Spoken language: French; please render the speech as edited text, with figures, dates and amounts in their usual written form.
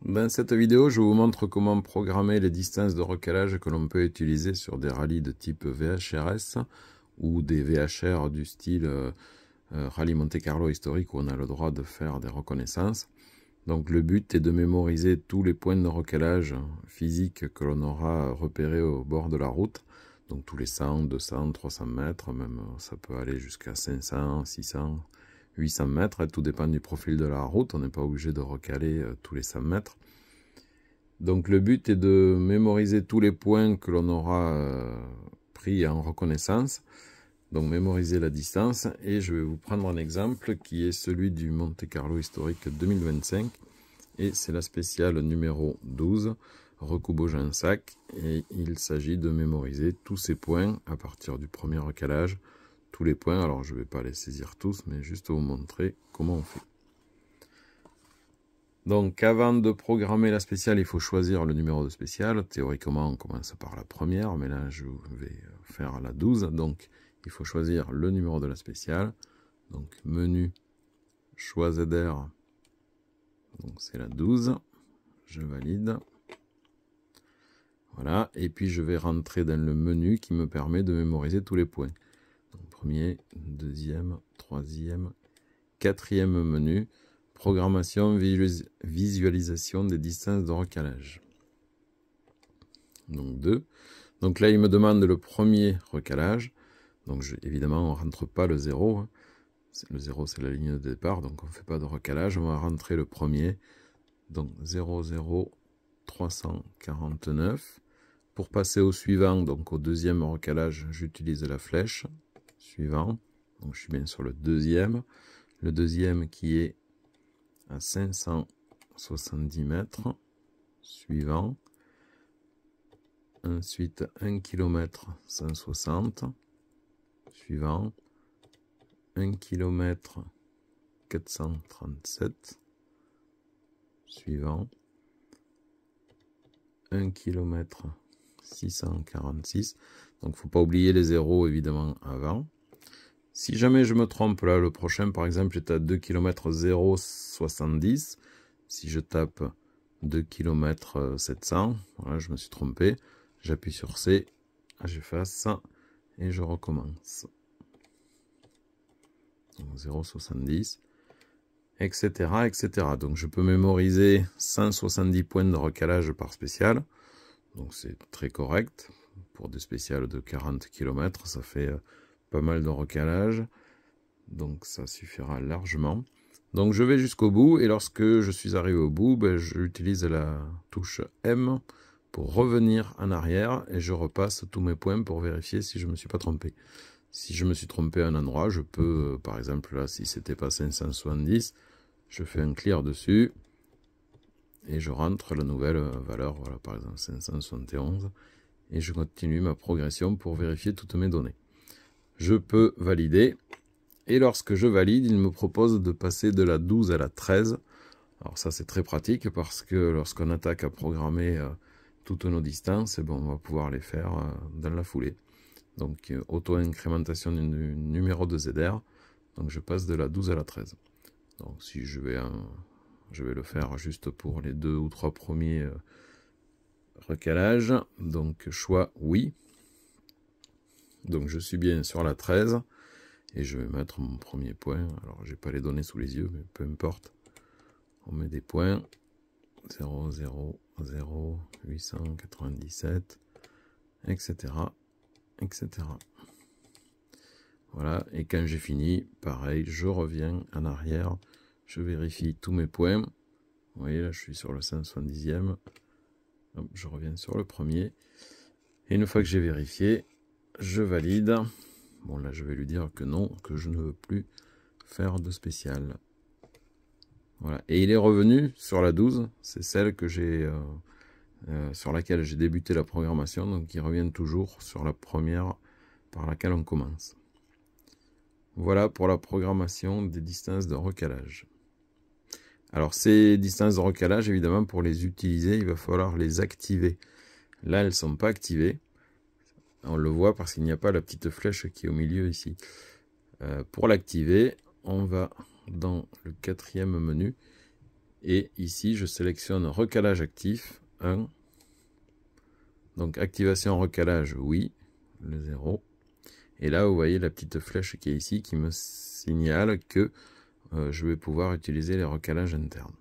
Dans cette vidéo, je vous montre comment programmer les distances de recalage que l'on peut utiliser sur des rallyes de type VHRS ou des VHR du style Rallye Monte Carlo historique où on a le droit de faire des reconnaissances. Donc le but est de mémoriser tous les points de recalage physiques que l'on aura repérés au bord de la route. Donc tous les 100, 200, 300 mètres, même ça peut aller jusqu'à 500, 600, 800 mètres. Et tout dépend du profil de la route, on n'est pas obligé de recaler tous les 100 mètres. Donc le but est de mémoriser tous les points que l'on aura pris en reconnaissance. Donc mémoriser la distance, et je vais vous prendre un exemple qui est celui du Monte Carlo historique 2025, et c'est la spéciale numéro 12, Recoubeau-Gensac, et il s'agit de mémoriser tous ces points à partir du premier recalage, tous les points. Alors je ne vais pas les saisir tous, mais juste vous montrer comment on fait. Donc avant de programmer la spéciale, il faut choisir le numéro de spéciale. Théoriquement on commence par la première, mais là je vais faire la 12, donc il faut choisir le numéro de la spéciale. Donc menu, choix ZR, donc c'est la 12, je valide. Voilà, et puis je vais rentrer dans le menu qui me permet de mémoriser tous les points. Donc premier, deuxième, troisième, quatrième menu, programmation, visualisation des distances de recalage. Donc 2. Donc là il me demande le premier recalage. Donc évidemment, on ne rentre pas le 0. Hein. Le 0, c'est la ligne de départ, donc on ne fait pas de recalage. On va rentrer le premier. Donc 00349. Pour passer au suivant, donc au deuxième recalage, j'utilise la flèche. Suivant. Donc je suis bien sur le deuxième. Le deuxième qui est à 570 mètres. Suivant. Ensuite, 1 km 160. Suivant, 1 km 437, suivant, 1 km 646, donc il ne faut pas oublier les zéros évidemment avant. Si jamais je me trompe, là le prochain par exemple est à 2 km 070, si je tape 2 km 700, voilà, je me suis trompé, j'appuie sur C, j'efface et je recommence. 0,70, etc., etc. Donc je peux mémoriser 170 points de recalage par spéciale. Donc c'est très correct. Pour des spéciales de 40 km, ça fait pas mal de recalage. Donc ça suffira largement. Donc je vais jusqu'au bout, et lorsque je suis arrivé au bout, j'utilise la touche M pour revenir en arrière, et je repasse tous mes points pour vérifier si je ne me suis pas trompé. Si je me suis trompé à un endroit, je peux, par exemple là, si c'était pas 570, je fais un clear dessus et je rentre la nouvelle valeur, voilà, par exemple 571, et je continue ma progression pour vérifier toutes mes données. Je peux valider, et lorsque je valide, il me propose de passer de la 12 à la 13. Alors ça c'est très pratique parce que lorsqu'on attaque à programmer toutes nos distances, on va pouvoir les faire dans la foulée. Donc auto-incrémentation du numéro de ZR. Donc je passe de la 12 à la 13. Donc si je vais le faire juste pour les 2 ou 3 premiers recalages. Donc choix oui. Donc je suis bien sur la 13. Et je vais mettre mon premier point. Alors j'ai pas les données sous les yeux, mais peu importe. On met des points. 0, 0, 0, 897, etc. etc. Voilà, et quand j'ai fini, pareil, je reviens en arrière, je vérifie tous mes points. Vous voyez, là, je suis sur le 170e. Hop, je reviens sur le premier. Et une fois que j'ai vérifié, je valide. Bon, là, je vais lui dire que non, que je ne veux plus faire de spécial. Voilà, et il est revenu sur la 12. C'est celle que j'ai... sur laquelle j'ai débuté la programmation, donc il revient toujours sur la première par laquelle on commence. Voilà pour la programmation des distances de recalage. Alors ces distances de recalage, évidemment, pour les utiliser, il va falloir les activer. Là, elles ne sont pas activées. On le voit parce qu'il n'y a pas la petite flèche qui est au milieu ici. Pour l'activer, on va dans le quatrième menu Et ici, je sélectionne recalage actif, 1. Donc activation recalage, oui, le 0. Et là, vous voyez la petite flèche qui est ici qui me signale que je vais pouvoir utiliser les recalages internes.